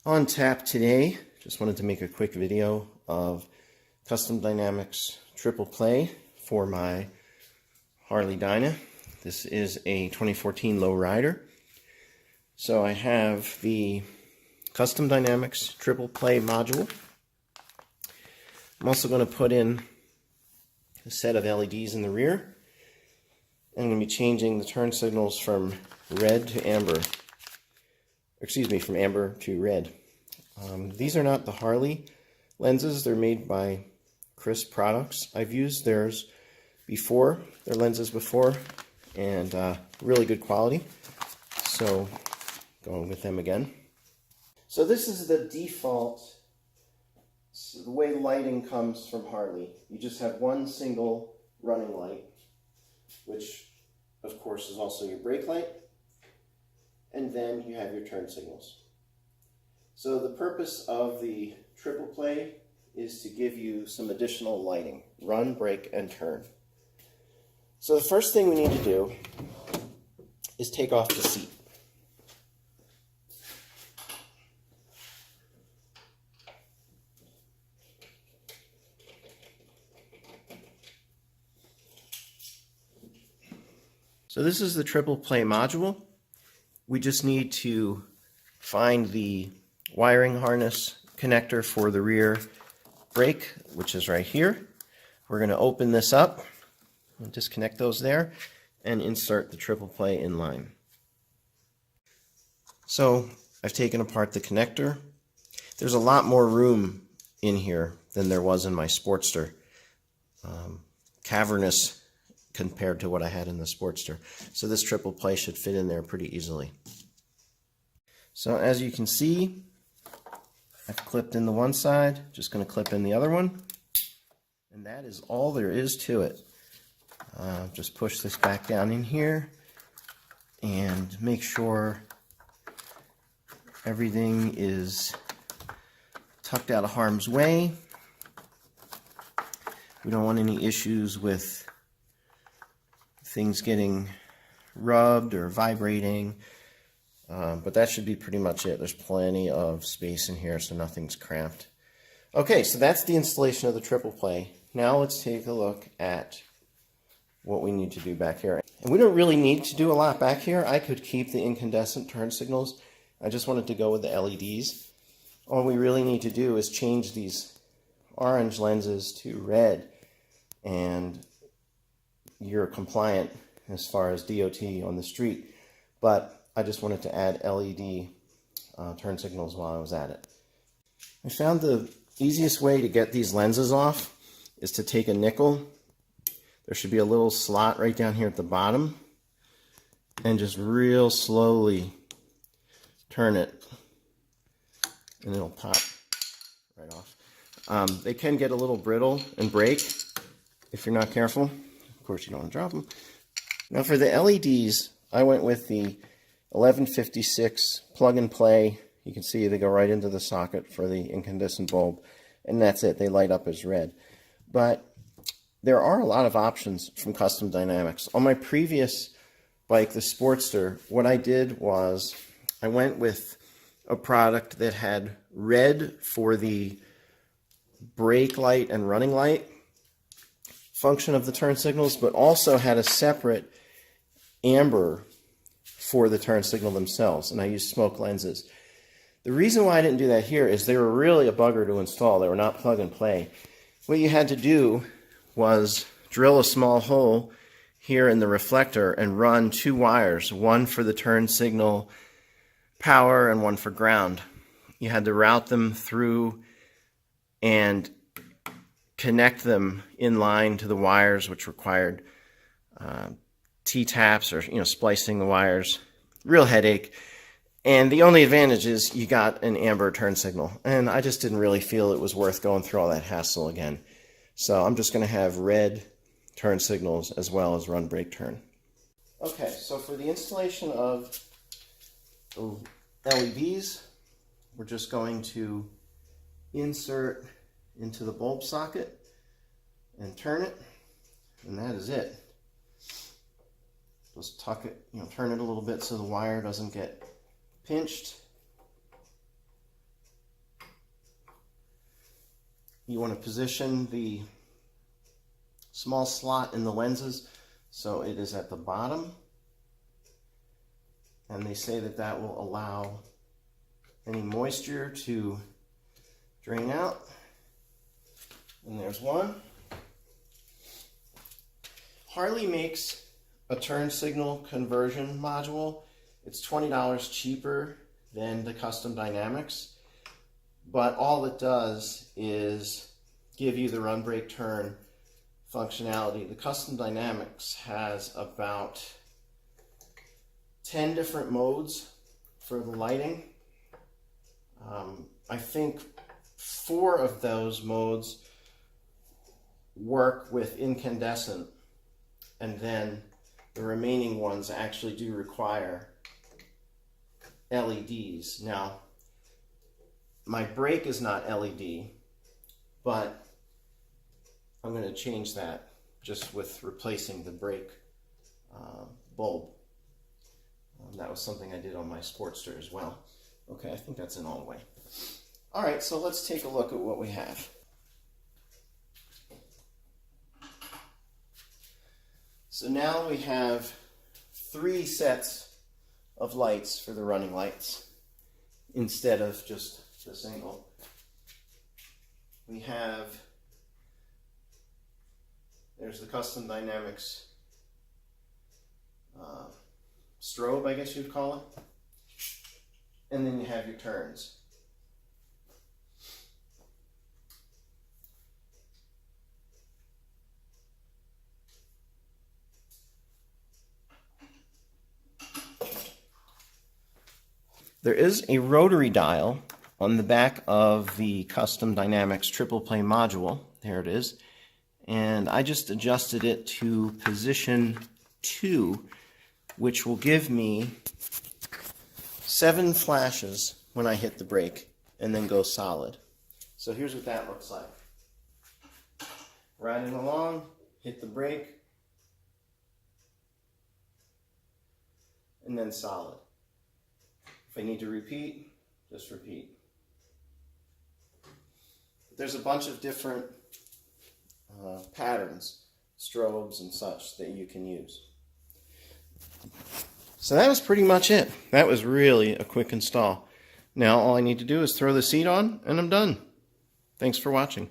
On tap today, just wanted to make a quick video of Custom Dynamics triple play for my Harley Dyna. This is a 2014 lowrider. So I have the Custom Dynamics triple play module. I'm also going to put in a set of LEDs in the rear. I'm going to be changing the turn signals from red to amber. Excuse me, from amber to red. These are not the Harley lenses. They're made by Crisp Products. I've used theirs before, their lenses before, and really good quality. So, going with them again. So this is the default, the way lighting comes from Harley. You just have one single running light, which of course is also your brake light. And then you have your turn signals. So the purpose of the triple play is to give you some additional lighting. Run, brake, and turn. So the first thing we need to do is take off the seat. So this is the triple play module. We just need to find the wiring harness connector for the rear brake, which is right here. We're going to open this up and disconnect those there and insert the triple play in line. So I've taken apart the connector. There's a lot more room in here than there was in my Sportster. Cavernous compared to what I had in the Sportster. So this triple play should fit in there pretty easily. So as you can see, I've clipped in the one side, just going to clip in the other one, and that is all there is to it. Just push this back down in here and make sure everything is tucked out of harm's way. We don't want any issues with things getting rubbed or vibrating, but that should be pretty much it. There's plenty of space in here, so nothing's cramped. Okay, so that's the installation of the triple play. Now let's take a look at what we need to do back here. And we don't really need to do a lot back here. I could keep the incandescent turn signals. I just wanted to go with the LEDs. All we really need to do is change these orange lenses to red, and you're compliant as far as DOT on the street. But I just wanted to add LED turn signals while I was at it. I found the easiest way to get these lenses off is to take a nickel. There should be a little slot right down here at the bottom, and just real slowly turn it, and it'll pop right off. They can get a little brittle and break if you're not careful. Of course, you don't want to drop them. Now for the LEDs, I went with the 1156 plug and play. You can see they go right into the socket for the incandescent bulb, and that's it. They light up as red. But there are a lot of options from Custom Dynamics. On my previous bike, the Sportster, what I did was I went with a product that had red for the brake light and running light function of the turn signals, but also had a separate amber for the turn signal themselves, and I used smoke lenses. The reason why I didn't do that here is they were really a bugger to install. They were not plug and play. What you had to do was drill a small hole here in the reflector and run two wires, one for the turn signal power and one for ground. You had to route them through and connect them in line to the wires, which required T-taps or splicing the wires. Real headache. And the only advantage is you got an amber turn signal, and I just didn't really feel it was worth going through all that hassle again. So I'm just going to have red turn signals as well as run, brake, turn. Okay, so for the installation of the LEDs, we're just going to insert into the bulb socket and turn it, and that is it. Just tuck it, turn it a little bit so the wire doesn't get pinched. you want to position the small slot in the lenses so it is at the bottom, and they say that that will allow any moisture to drain out. And there's one. Harley makes a turn signal conversion module. It's $20 cheaper than the custom dynamics, but all it does is give you the run, brake, turn functionality. The custom dynamics has about 10 different modes for the lighting. I think 4 of those modes work with incandescent, and then the remaining ones actually do require LEDs. Now, my brake is not LED, but I'm going to change that just with replacing the brake bulb. That was something I did on my Sportster as well. Okay, I think that's in all the way. All right, so let's take a look at what we have. So now we have 3 sets of lights for the running lights instead of just the single. We have, there's the Custom Dynamics strobe, I guess you'd call it. And then you have your turns. There is a rotary dial on the back of the Custom Dynamics triple play module. There it is. And I just adjusted it to position 2, which will give me 7 flashes when I hit the brake and then go solid. So here's what that looks like. Riding along, hit the brake, and then solid. If I need to repeat, just repeat. There's a bunch of different patterns, strobes and such, that you can use. So that was pretty much it. That was really a quick install. Now all I need to do is throw the seat on and I'm done. Thanks for watching.